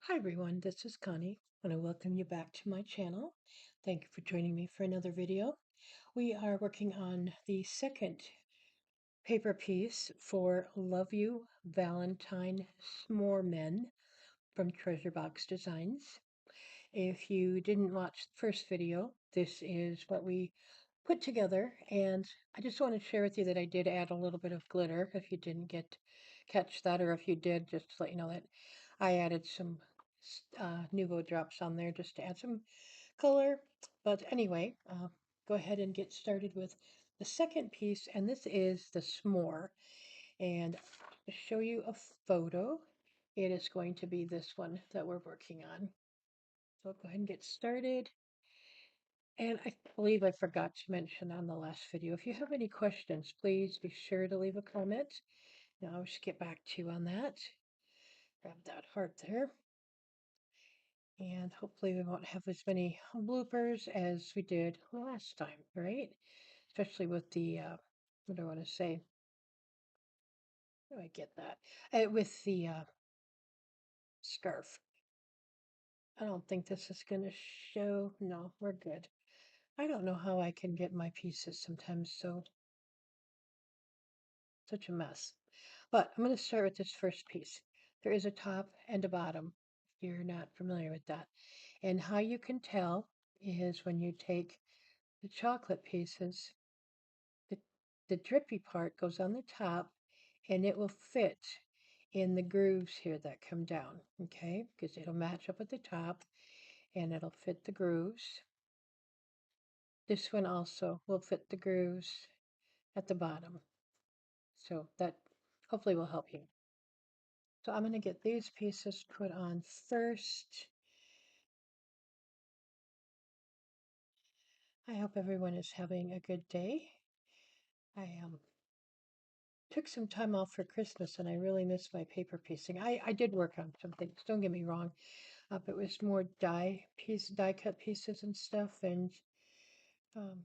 Hi everyone, this is Connie. I want to welcome you back to my channel. Thank you for joining me for another video. We are working on the second paper piece for Love You Valentine S'more Men from Treasure Box Designs. If you didn't watch the first video, this is what we put together, and I just want to share with you that I did add a little bit of glitter. If you didn't catch that, or if you did, just to let you know that I added some Nuvo drops on there just to add some color. But anyway, go ahead and get started with the second piece, and this is the s'more. And to show you a photo, it is going to be this one that we're working on. So go ahead and get started. And I believe I forgot to mention on the last video, if you have any questions, please be sure to leave a comment. Now I'll just get back to you on that. Grab that heart there. And hopefully we won't have as many bloopers as we did last time, right? Especially with the, what do I want to say? How do I get that? With the scarf. I don't think this is going to show. No, we're good. I don't know how I can get my pieces sometimes so such a mess. But I'm going to start with this first piece. There is a top and a bottom, if you're not familiar with that. And how you can tell is when you take the chocolate pieces, the, the drippy part goes on the top and it will fit in the grooves here that come down, okay? Because it'll match up at the top and it'll fit the grooves. This one also will fit the grooves at the bottom. So that hopefully will help you. So I'm going to get these pieces put on first. I hope everyone is having a good day. I took some time off for Christmas and I really miss my paper piecing. I did work on some things, don't get me wrong. It was more die cut pieces and stuff, and um,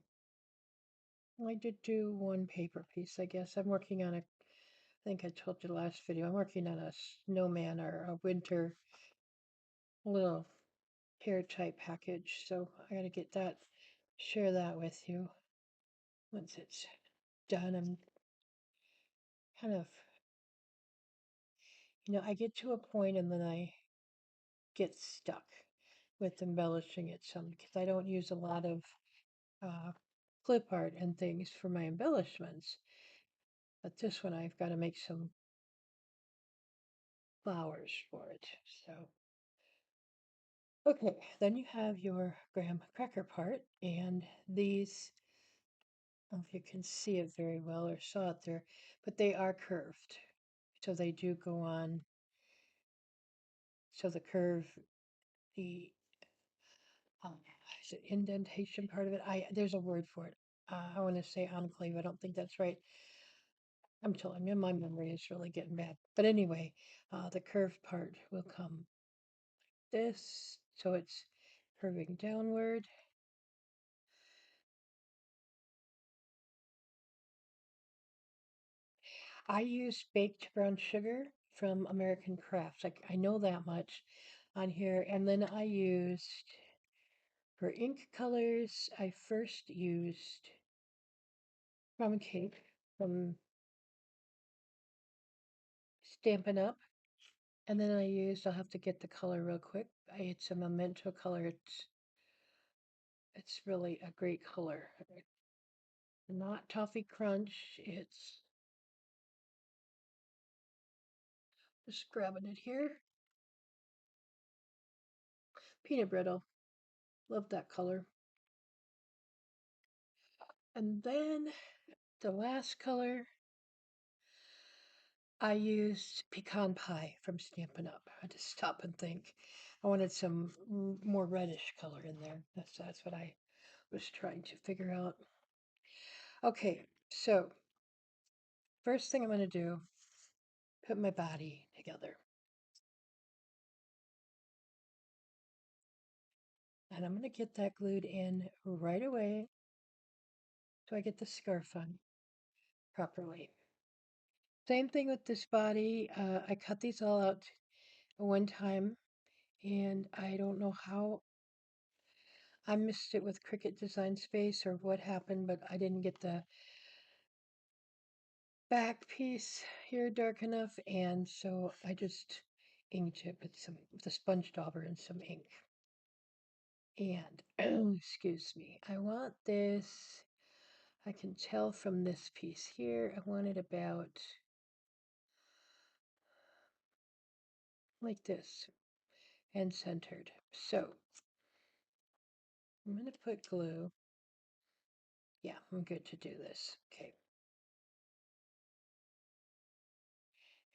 I did do one paper piece, I guess. I'm working on I think I told you the last video, I'm working on a snowman or a winter little hair type package. So I gotta get that, share that with you once it's done. I'm kind of, I get to a point and then I get stuck with embellishing it some because I don't use a lot of uh, clip art and things for my embellishments. But this one I've got to make some flowers for it. So, okay, then you have your graham cracker part, and these, I don't know if you can see it very well or saw it there, but they are curved. So they do go on. So the curve, the um, is it indentation part of it? There's a word for it. I want to say enclave. I don't think that's right. I'm telling you, my memory is really getting bad. But anyway, the curved part will come this, so it's curving downward. I use baked brown sugar from American Crafts. I know that much on here. And then I used, for ink colors, I first used crumb cake from Stampin' Up. And then I'll have to get the color real quick. It's a memento color. It's really a great color. Not Toffee Crunch. It's just grabbing it here. Peanut Brittle. Love that color. And then the last color, I used Pecan Pie from Stampin' Up. I had to stop and think. I wanted some more reddish color in there. That's what I was trying to figure out. Okay, so first thing I'm going to do, put my body together. And I'm going to get that glued in right away so I get the scarf on properly. Same thing with this body. I cut these all out one time And I don't know how I missed it with Cricut Design Space or what happened, but I didn't get the back piece here dark enough, and so I just inked it with a sponge dauber and some ink. And excuse me, I want this. I can tell from this piece here, I want it about like this and centered. So I'm going to put glue. Yeah, I'm good to do this. Okay.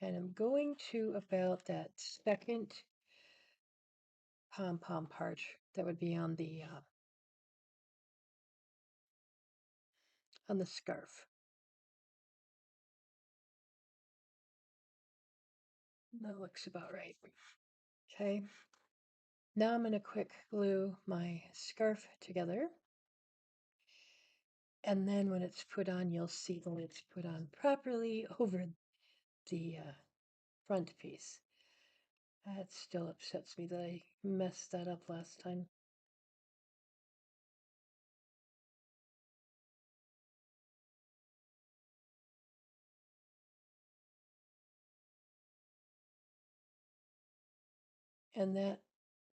And I'm going to about that second pom-pom part that would be on the scarf. That looks about right. Okay. Now I'm going to quick glue my scarf together. And then when it's put on, you'll see that it's put on properly over the front piece. That still upsets me that I messed that up last time. And that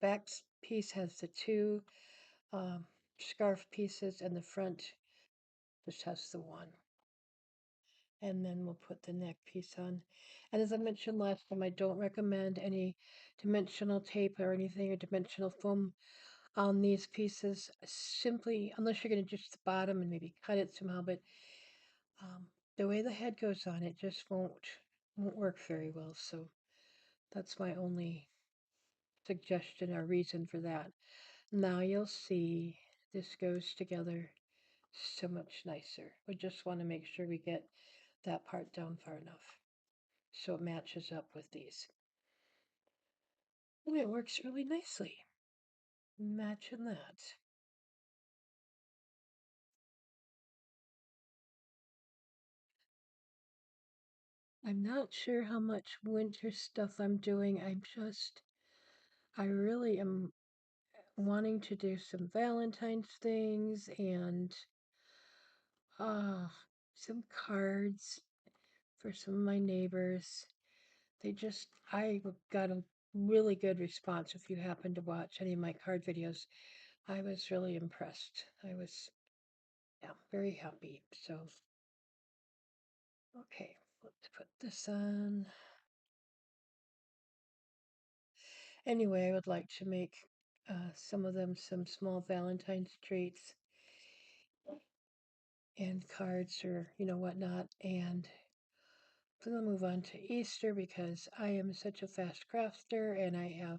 back piece has the two um, scarf pieces, and the front just has the one. And then we'll put the neck piece on. And as I mentioned last time, I don't recommend any dimensional tape or anything or dimensional foam on these pieces, simply unless you're going to just the bottom and maybe cut it somehow. But the way the head goes on, it just won't work very well. So that's my only suggestion or reason for that. Now you'll see this goes together so much nicer. We just want to make sure we get that part down far enough so it matches up with these. And it works really nicely. Imagine that. I'm not sure how much winter stuff I'm doing. I really am wanting to do some Valentine's things and uh, some cards for some of my neighbors. I got a really good response if you happen to watch any of my card videos. I was really impressed. I was, yeah, very happy. So, okay, let's put this on. Anyway, I would like to make some of them some small Valentine's treats and cards or, whatnot. And then I'll move on to Easter because I am such a fast crafter and I have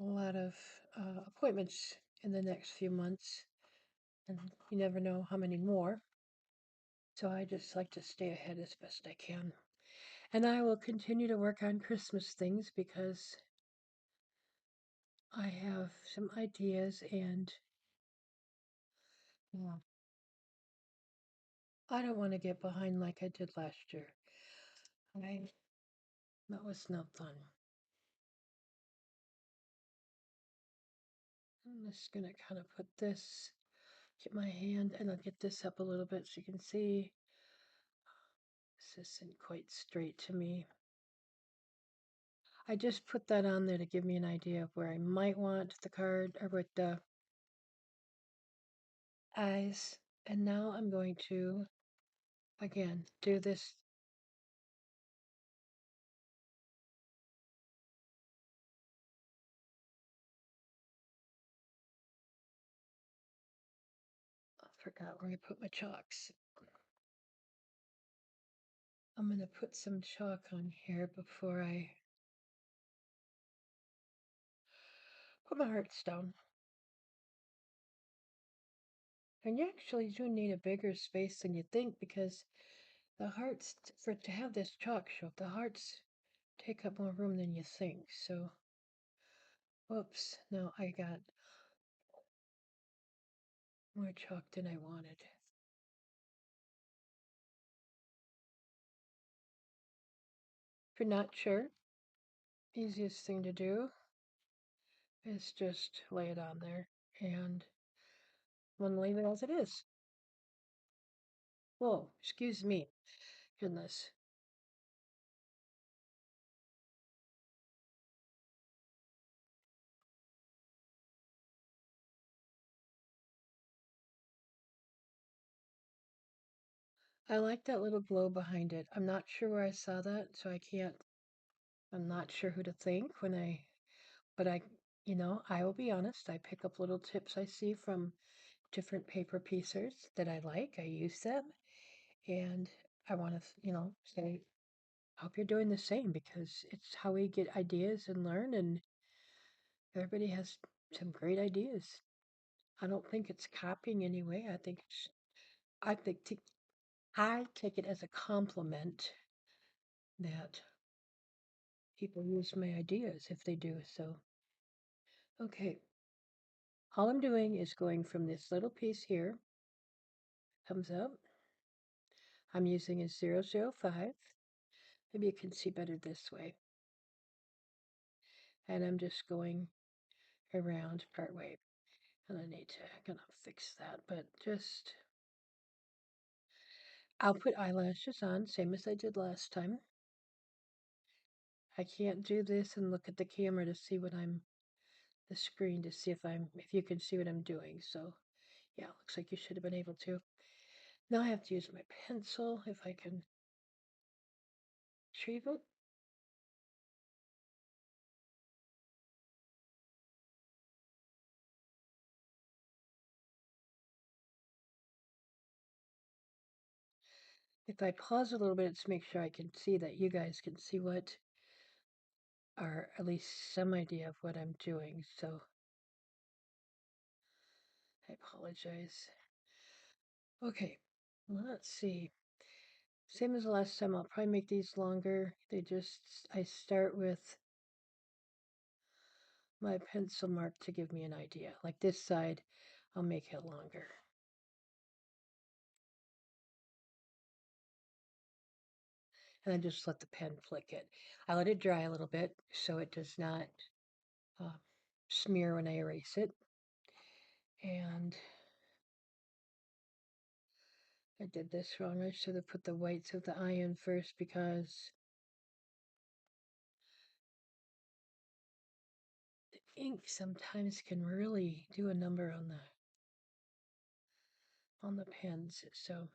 a lot of appointments in the next few months. And you never know how many more. So I just like to stay ahead as best I can. And I will continue to work on Christmas things because I have some ideas and yeah, I don't want to get behind like I did last year. I That was not fun. I'm just gonna kind of put this, get my hand, and I'll get this up a little bit so you can see. This isn't quite straight to me. I just put that on there to give me an idea of where I might want the card or with the eyes. And now I'm going to, again, do this. I forgot where I put my chalks. I'm going to put some chalk on here before I put my hearts down. And you actually do need a bigger space than you think because the hearts, for to have this chalk show up, the hearts take up more room than you think. So, whoops, no, I got more chalk than I wanted. If you're not sure, easiest thing to do is just lay it on there and I'm gonna leave it as it is. Whoa, excuse me. Goodness. I like that little glow behind it. I'm not sure where I saw that, so I'm not sure who to thank but I will be honest, I pick up little tips I see from different paper piecers that I like. I use them, and I want to, say, I hope you're doing the same because it's how we get ideas and learn, and everybody has some great ideas. I don't think it's copying anyway. I think t- I take it as a compliment that people use my ideas if they do. So, okay, all I'm doing is going from this little piece here, comes up. I'm using a 005. Maybe you can see better this way. And I'm just going around part way. And I need to kind of fix that, but just I'll put eyelashes on, same as I did last time. I can't do this and look at the camera to see the screen to see if you can see what I'm doing. So yeah, looks like you should have been able to. Now I have to use my pencil if I can retrieve it. If I pause a little bit, it's to make sure I can see that you guys can see what, or at least some idea of what I'm doing. So I apologize. Okay, let's see. Same as the last time, I'll probably make these longer. I start with my pencil mark to give me an idea. Like this side, I'll make it longer. And then just let the pen flick it. I let it dry a little bit so it does not uh, smear when I erase it. And I did this wrong. I should have put the whites of the eye in first because ink sometimes can really do a number on the pens. So,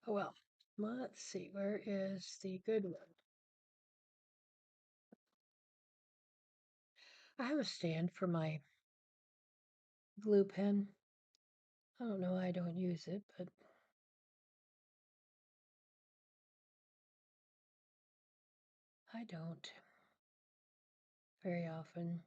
oh well. Let's see, where is the good one? I have a stand for my glue pen. I don't know why I don't use it, but I don't very often.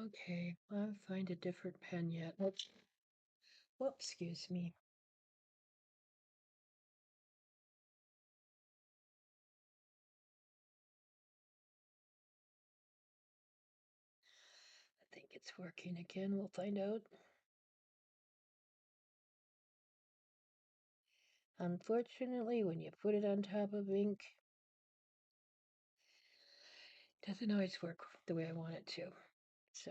Okay, I'll find a different pen yet. Whoops, excuse me. I think it's working again. We'll find out. Unfortunately, when you put it on top of ink, it doesn't always work the way I want it to. So,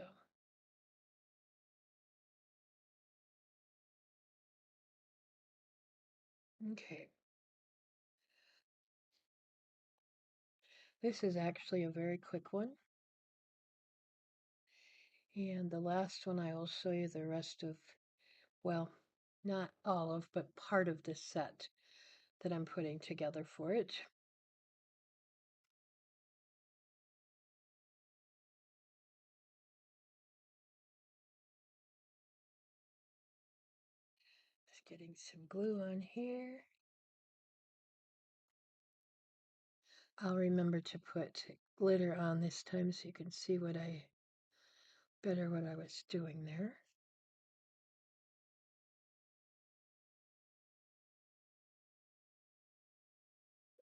okay. This is actually a very quick one. And the last one, I will show you the rest of, well, not all of, but part of this set that I'm putting together for it. Just getting some glue on here. I'll remember to put glitter on this time so you can see what I was doing there.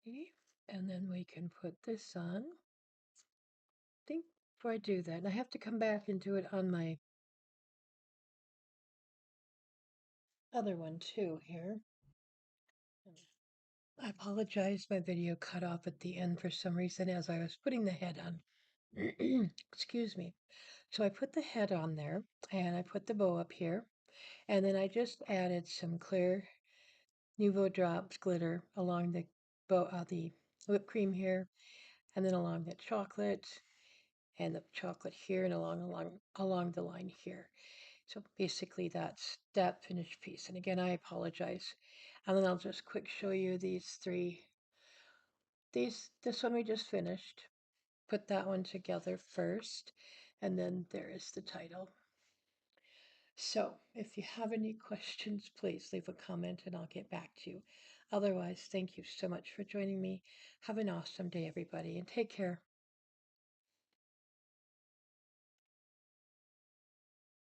Okay. And then we can put this on. I think before I do that, and I have to come back and do it on my other one too here. I apologize, my video cut off at the end for some reason as I was putting the head on. Excuse me. So I put the head on there and I put the bow up here, and then I just added some clear Nuvo drops glitter along the bow, the whipped cream here, and then along the chocolate and the chocolate here and along the line here. So basically that's that finished piece. And again, I apologize. And then I'll just quick show you these three. This one we just finished. Put that one together first, and then there is the title. So if you have any questions, please leave a comment and I'll get back to you. Otherwise, thank you so much for joining me. Have an awesome day, everybody, and take care.